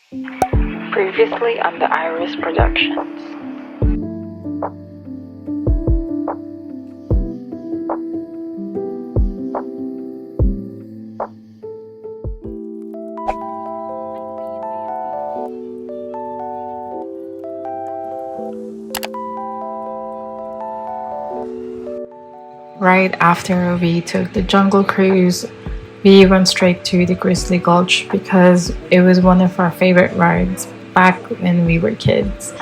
Previously on the Iris Productions. Right after we took the jungle cruise, we went straight to the Grizzly Gulch because it was one of our favorite rides back when we were kids.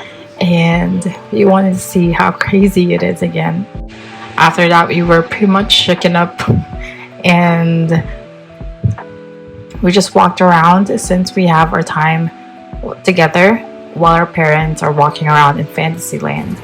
And we wanted to see how crazy it is again. After that, we were pretty much shaken up and we just walked around since we have our time together while our parents are walking around in Fantasyland.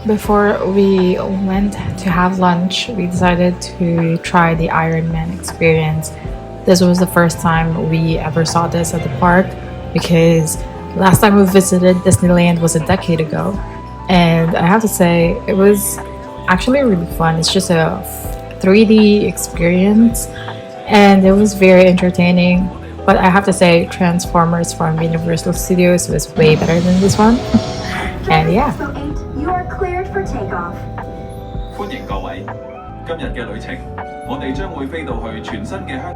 Before we went to have lunch, we decided to try the Iron Man experience. This was the first time we ever saw this at the park because last time we visited Disneyland was a decade ago. And I have to say, it was actually really fun. It's just a 3D experience and it was very entertaining. But I have to say, Transformers from Universal Studios was way better than this one. And yeah. You are cleared for takeoff. 歡迎各位，今日嘅旅程，我哋將會飛到去全新嘅香。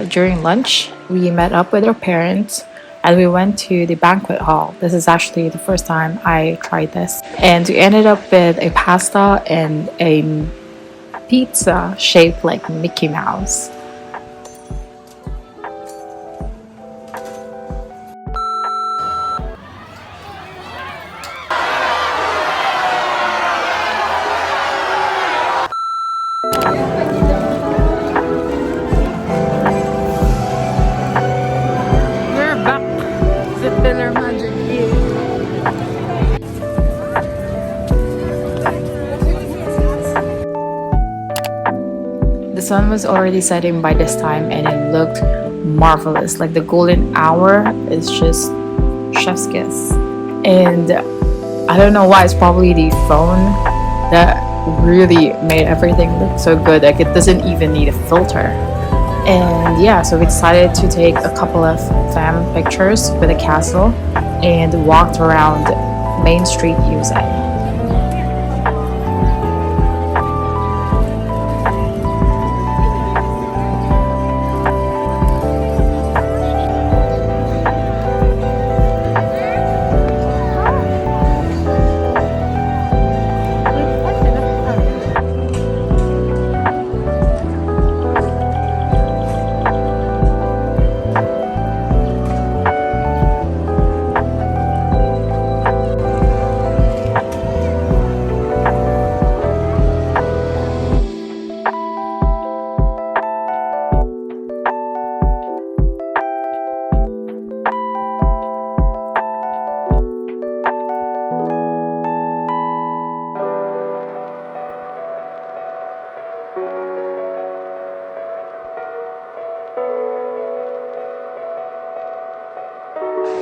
During lunch, we met up with our parents and we went to the banquet hall. This is actually the first time I tried this. And we ended up with a pasta and a pizza shaped like Mickey Mouse. The sun was already setting by this time and it looked marvelous. Like the golden hour is just chef's kiss. And I don't know why, it's probably the phone that really made everything look so good. Like it doesn't even need a filter. And yeah, so we decided to take a couple of fam pictures with the castle and walked around Main Street USA.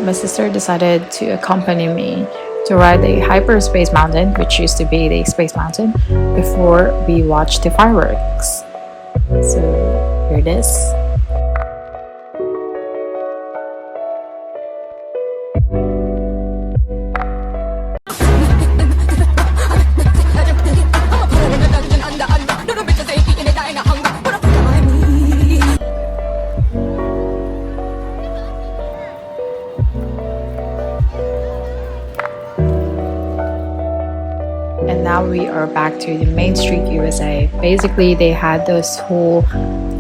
My sister decided to accompany me to ride the Hyperspace Mountain, which used to be the Space Mountain, before we watched the fireworks. So here it is. And now we are back to the Main Street USA. Basically, they had this whole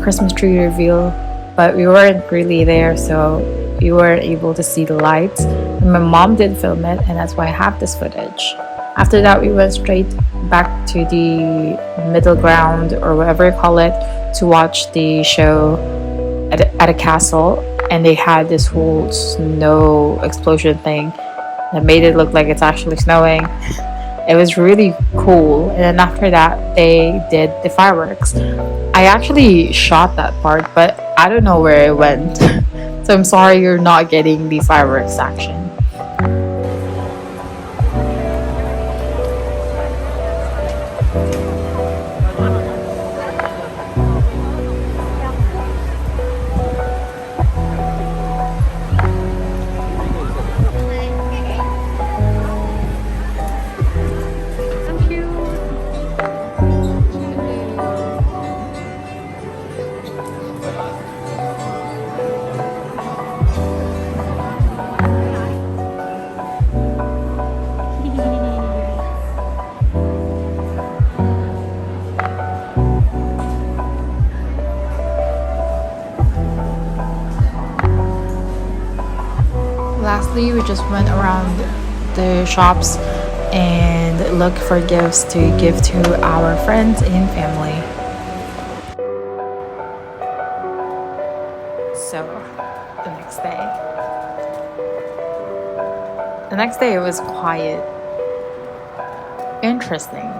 Christmas tree reveal, but we weren't really there, so we weren't able to see the lights. And my mom did film it, and that's why I have this footage. After that, we went straight back to the middle ground, or whatever you call it, to watch the show at a castle. and they had this whole snow explosion thing that made it look like it's actually snowing. It was really cool. And then after that, they did the fireworks. I actually shot that part, but I don't know where it went. So I'm sorry you're not getting the fireworks action. Lastly, we just went around the shops and looked for gifts to give to our friends and family. So, the next day. The next day it was quiet, interesting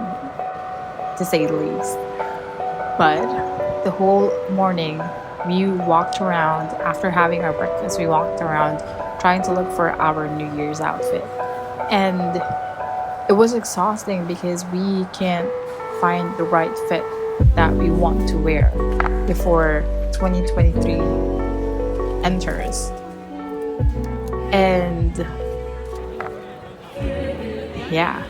to say the least. But the whole morning we walked around after having our breakfast. We walked around trying to look for our New Year's outfit. And it was exhausting because we can't find the right fit that we want to wear before 2023 enters. And yeah.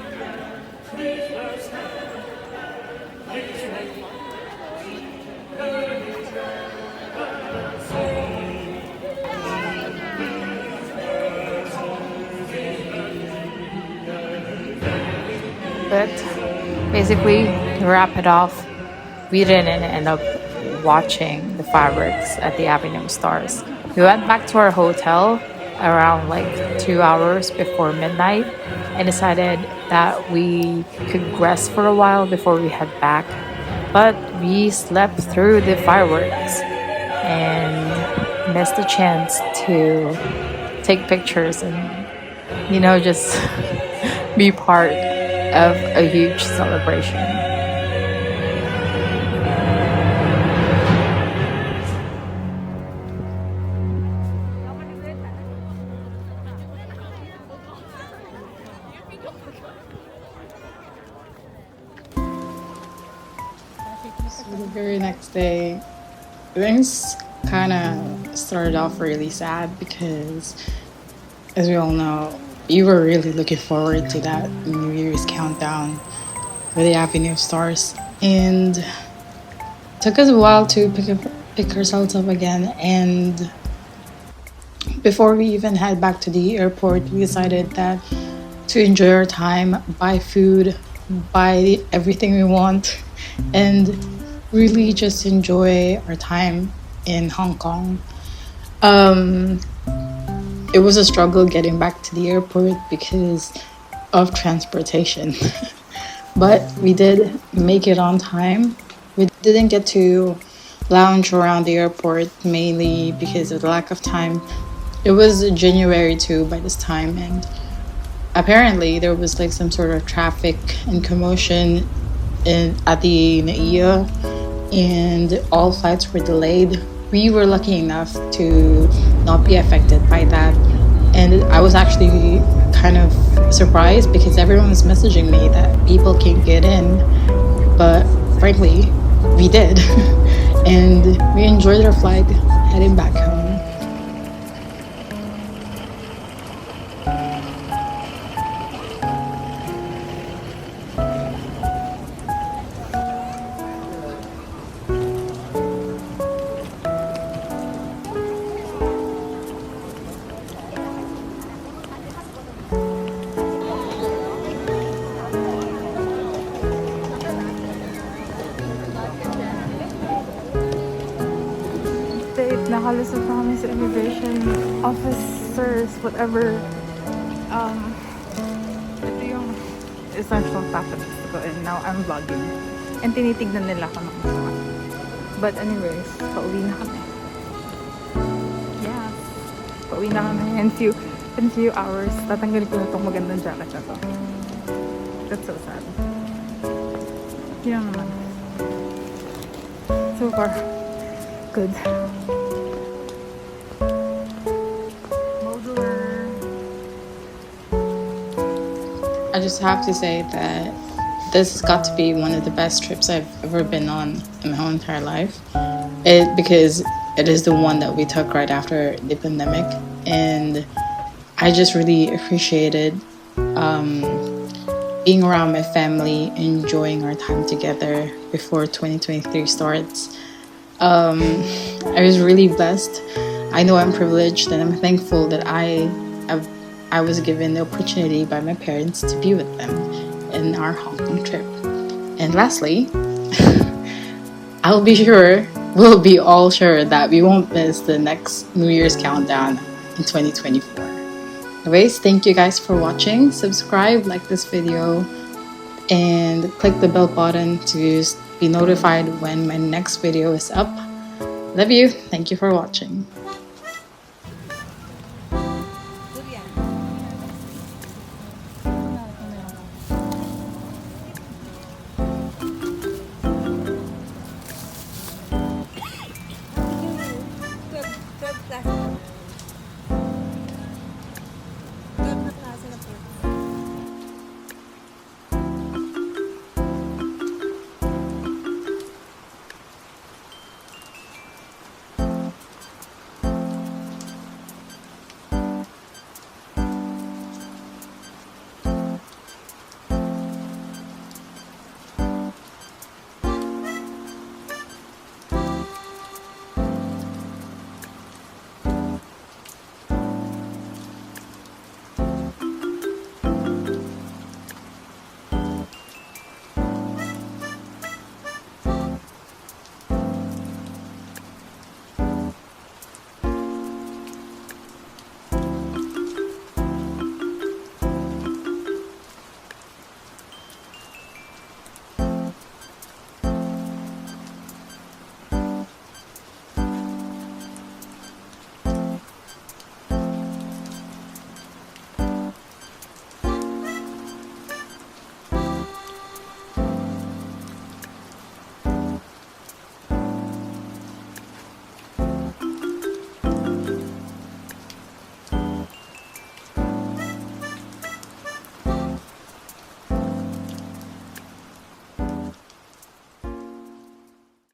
But basically, to wrap it off, we didn't end up watching the fireworks at the Avenue of Stars. We went back to our hotel around like 2 hours before midnight and decided that we could rest for a while before we head back. But we slept through the fireworks and missed the chance to take pictures and, just be part of a huge celebration. So the very next day, things kind of started off really sad because, as we all know, you were really looking forward to that New Year's countdown for the Avenue of Stars, and it took us a while to pick ourselves up again. And before we even head back to the airport, we decided that to enjoy our time, buy food, buy everything we want, and really just enjoy our time in Hong Kong. It was a struggle getting back to the airport because of transportation. But we did make it on time. We didn't get to lounge around the airport mainly because of the lack of time. It was January too by this time, and apparently there was like some sort of traffic and commotion at the NAIA, and all flights were delayed. We were lucky enough to not be affected by that, and I was actually kind of surprised because everyone was messaging me that people can't get in, but frankly we did. And we enjoyed our flight heading back home. Nakalusot na kami sa immigration officers, whatever. Ito yung essential factors ko, and now I'm vlogging. And tinitignan nila ako ng masama. But anyways, pauwi na kami. Yeah. Pauwi na kami in few hours. Tatanggalin ko na itong magandang jacket na to. That's so sad. Yun naman. So far, good. I just have to say that this has got to be one of the best trips I've ever been on in my whole entire life. Because it is the one that we took right after the pandemic, and I just really appreciated being around my family, enjoying our time together before 2023 starts. I was really blessed. I know I'm privileged, and I'm thankful that I was given the opportunity by my parents to be with them in our Hong Kong trip. And lastly, we'll be all sure that we won't miss the next New Year's countdown in 2024. Anyways, thank you guys for watching. Subscribe, like this video, and click the bell button to be notified when my next video is up. Love you. Thank you for watching. Plastic.